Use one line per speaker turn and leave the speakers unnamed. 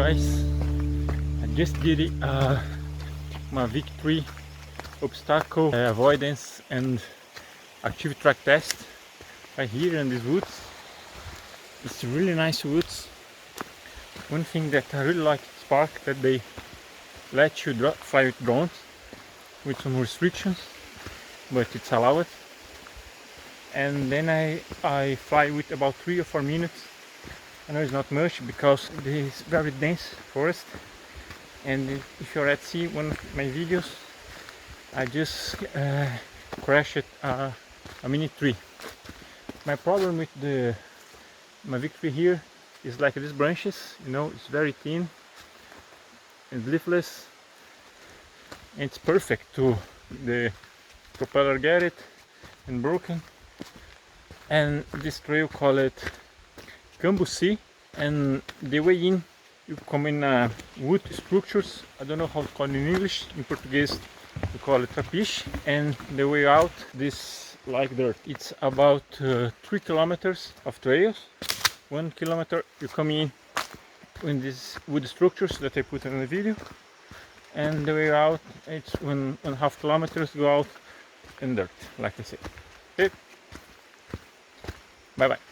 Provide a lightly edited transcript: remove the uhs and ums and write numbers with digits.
guys, I just did it, Mavic 3 obstacle avoidance and active track test right here in these woods. It's really nice woods. One thing that I really like is park that they let you fly with drones with some restrictions, but it's allowed. And then I fly with about 3 or 4 minutes. I know it's not much because this very dense forest, and if you're at see one of my videos, I just crashed a Mini tree. My problem with the Mavic tree here is like these branches, you know, it's very thin and leafless, and it's perfect to the propeller get it and broken. And this trail call it Bureaucracy, and the way in you come in wood structures. I don't know how to call it in English. In Portuguese we call it trapiche, and the way out this like dirt. It's about 3 kilometers of trails. 1 kilometer you come in these wood structures that I put in the video, and the way out it's 1.5 kilometers go out in dirt, like I said. Okay, bye bye.